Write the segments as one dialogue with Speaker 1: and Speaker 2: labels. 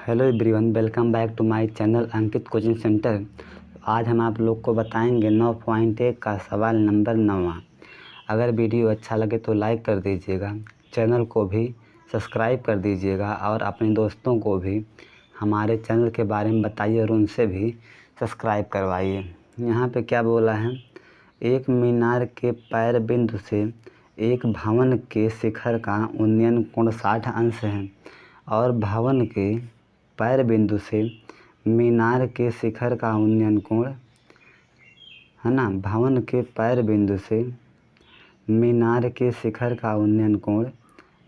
Speaker 1: Hello everyone, welcome back to my channel Ankit coaching centre. आज हम आप लोग को बताएंगे 9.1 का सवाल नंबर 9। अगर वीडियो अच्छा लगे तो लाइक कर दीजिएगा, चैनल को भी सब्सक्राइब कर दीजिएगा और अपने दोस्तों को भी हमारे चैनल के बारे में बताइए और उनसे भी सब्सक्राइब करवाइए। यहाँ पे क्या बोला है, एक मीनार के पैर बिंदु से एक भवन के शिखर का उन्नयन कोण 60 अंश है और भवन के पैर बिंदु से मीनार के शिखर का उन्नयन कोण है ना, भवन के पैर बिंदु से मीनार के शिखर का उन्नयन कोण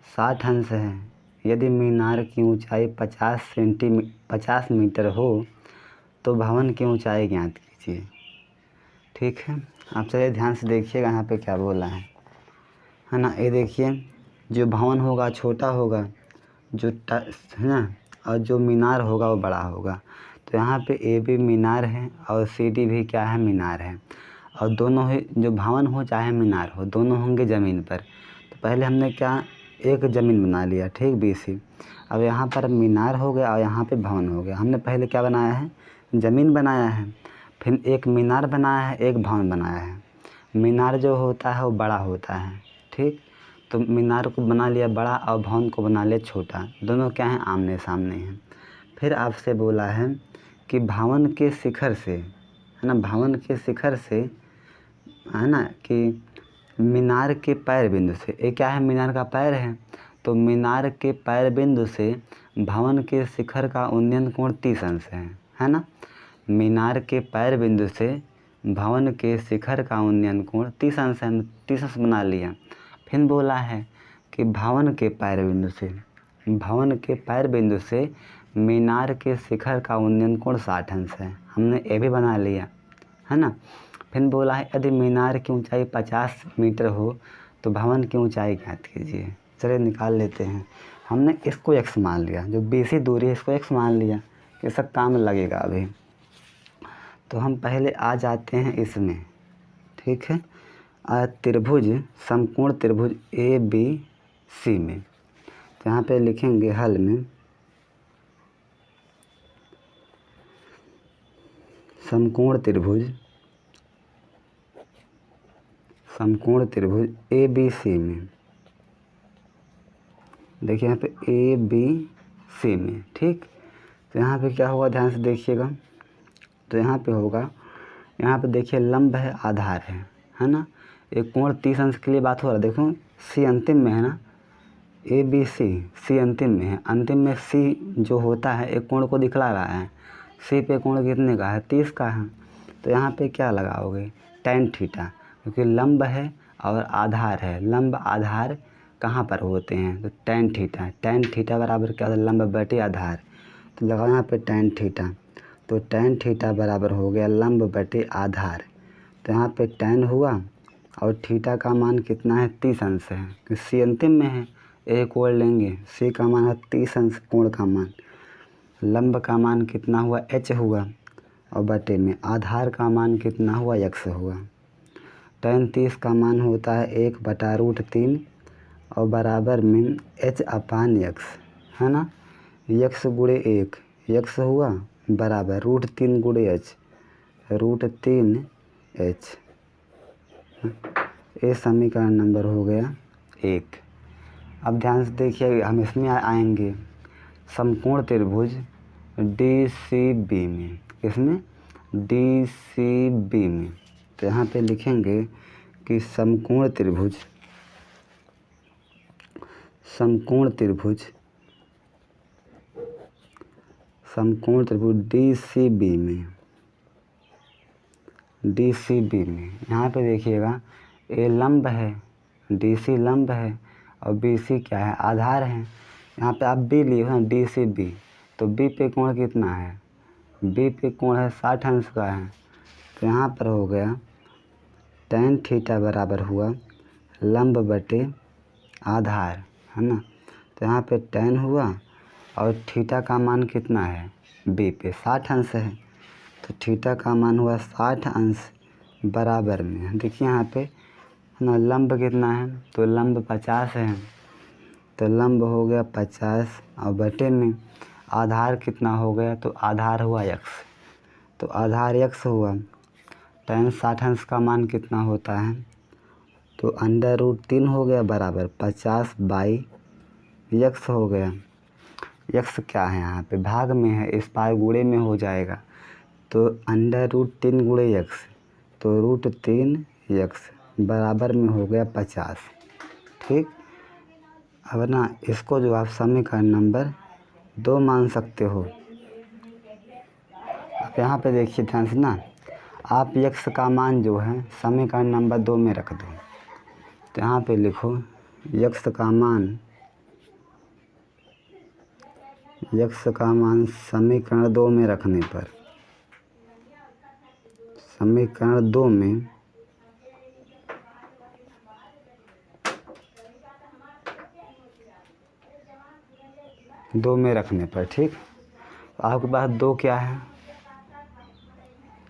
Speaker 1: 60 अंश है। यदि मीनार की ऊंचाई 50 मीटर हो तो भवन की ऊंचाई ज्ञात कीजिए। ठीक है, आप चलिए ध्यान से देखिएगा यहाँ पे क्या बोला है ना। ये देखिए, जो भवन होगा छोटा होगा, जो है ना, और जो मीनार होगा वो बड़ा होगा। तो यहाँ पे ए भी मीनार है और सी डी भी क्या है, मीनार है। और दोनों ही, जो भवन हो चाहे मीनार हो, दोनों होंगे ज़मीन पर। तो पहले हमने क्या, एक ज़मीन बना लिया, ठीक, BC। अब यहाँ पर मीनार हो गया और यहाँ पे भवन हो गया। हमने पहले क्या बनाया है, ज़मीन बनाया है, फिर एक मीनार बनाया है, एक भवन बनाया है। मीनार जो होता है वो बड़ा होता है, ठीक। तो मीनार को बना लिया बड़ा और भवन को बना लिया छोटा, दोनों क्या हैं, आमने सामने हैं। फिर आपसे बोला है कि भवन के शिखर से, है ना, भवन के शिखर से, है ना, कि मीनार के पैर बिंदु से, ये क्या है, मीनार का पैर है, तो मीनार के पैर बिंदु से भवन के शिखर का उन्नयन कोण 30 अंश है ना। मीनार के पैर बिंदु से भवन के शिखर का उन्नयन कोण 30 अंश है, 30 अंश बना लिया। फिर बोला है कि भवन के पैर बिंदु से मीनार के शिखर का उन्नयन कोण 60 अंश है, हमने ये भी बना लिया, है ना। फिर बोला है यदि मीनार की ऊंचाई 50 मीटर हो तो भवन की ऊंचाई ज्ञात कीजिए। चलिए निकाल लेते हैं। हमने इसको x मान लिया, जो BC दूरी है इसको x मान लिया, ये सब काम लगेगा अभी। तो हम पहले आ जाते हैं इसमें, ठीक है, त्रिभुज, समकोण त्रिभुज ABC में। तो यहाँ पे लिखेंगे हल में, समकोण त्रिभुज ABC में। देखिए यहाँ पे ABC में, ठीक। तो यहाँ पे क्या होगा, ध्यान से देखिएगा। तो यहाँ पे होगा, यहाँ पे देखिए लंब है, आधार है ना। एक कोण 30 अंश के लिए बात हो रहा है। देखो C अंतिम में है ना, ABC C अंतिम में है, अंतिम में C जो होता है एक कोण को दिखला रहा है। C पे कोण कितने का है, 30 का है। तो यहाँ पे क्या लगाओगे, tan थीटा, क्योंकि लंब है और आधार है। लंब आधार कहाँ पर होते हैं, तो tan थीटा बराबर क्या होता है, लंब बटे आधार। तो लगाओ यहाँ पे tan थीटा, तो tan थीटा बराबर हो गया लंब बटे आधार। तो यहाँ पे tan हुआ और थीटा का मान कितना है, 30 अंश है, कि C अंतिम में है, एक और लेंगे, C का मान है 30 अंश कोण का मान। लंब का मान कितना हुआ, h हुआ, और बटे में आधार का मान कितना हुआ, x हुआ। tan 30 का मान होता है 1/√3 और बराबर में h/x, है ना। x गुणे 1, x हुआ, बराबर √3 गुणे h, √3h। ये समीकरण नंबर हो गया 1। अब ध्यान से देखिए, हम इसमें आएंगे समकोण त्रिभुज DCB में। इसमें DCB में, तो यहाँ पे लिखेंगे कि समकोण त्रिभुज DCB में यहाँ पे देखिएगा, ए लंब है, DC लंब है और BC क्या है, आधार है। यहाँ पे आप B लिए हो ना, DCB, तो B पे कोण कितना है, B पे कोण है 60 अंश का है। तो यहाँ पर हो गया tan थीटा बराबर हुआ लंब बटे आधार, है ना। तो यहाँ पे tan हुआ और थीटा का मान कितना है, B पे 60 अंश है, तो थीटा का मान हुआ 60 अंश बराबर में, देखिए यहाँ पे ना लंब कितना है, तो लंब 50 है, तो लंब हो गया 50 और बटे में आधार कितना हो गया, तो आधार हुआ x, तो आधार x हुआ। tan 60 अंश का मान कितना होता है, तो √3 हो गया बराबर 50/x हो गया। x क्या है, यहाँ पे भाग में है, इस पार गुणे में हो जाएगा, तो √3 गुणे x, तो √3x बराबर में हो गया 50। ठीक, अब ना इसको जो आप समीकरण नंबर 2 मान सकते हो। अब यहाँ पे देखिए ध्यान से ना, आप x का मान जो है समीकरण नंबर 2 में रख दो। तो यहाँ पे लिखो x का मान समीकरण 2 में रखने पर, समीकरण 2 में रखने पर, ठीक, आपके पास 2 क्या है,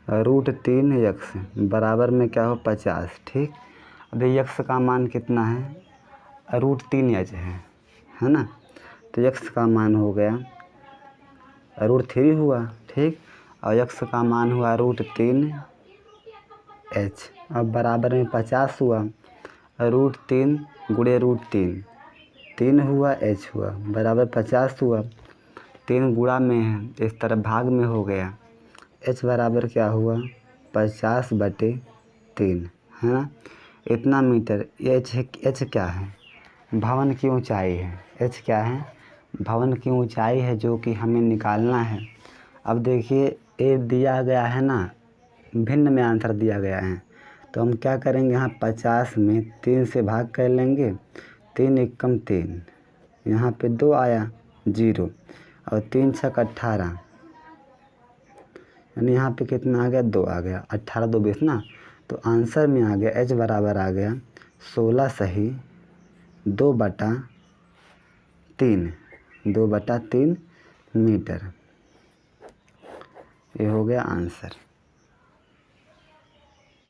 Speaker 1: √3x बराबर में क्या हो 50। ठीक, अभी x का मान कितना है, √3h है ना, तो x का मान हो गया √3 हुआ। ठीक, और x का मान हुआ √3h, अब बराबर में 50 हुआ, √3 गुणे √3, 3 हुआ h हुआ बराबर 50 हुआ। 3 गुणा में है, इस तरह भाग में हो गया, h बराबर क्या हुआ 50/3 है ना, इतना मीटर। h क्या है, भवन की ऊंचाई है। h क्या है, भवन की ऊंचाई है, जो कि हमें निकालना है। अब देखिए ये दिया गया है ना, भिन्न में आंसर दिया गया है, तो हम क्या करेंगे, यहाँ 50 में 3 से भाग कर लेंगे, 3 एकम 3, यहाँ पे 2 आया 0, और 3 छक 18, यानी यहाँ पे कितना आ गया 2 आ गया, 18 2 20 ना, तो आंसर में आ गया h बराबर आ गया 16 सही 2/3 मीटर। ये हो गया आंसर।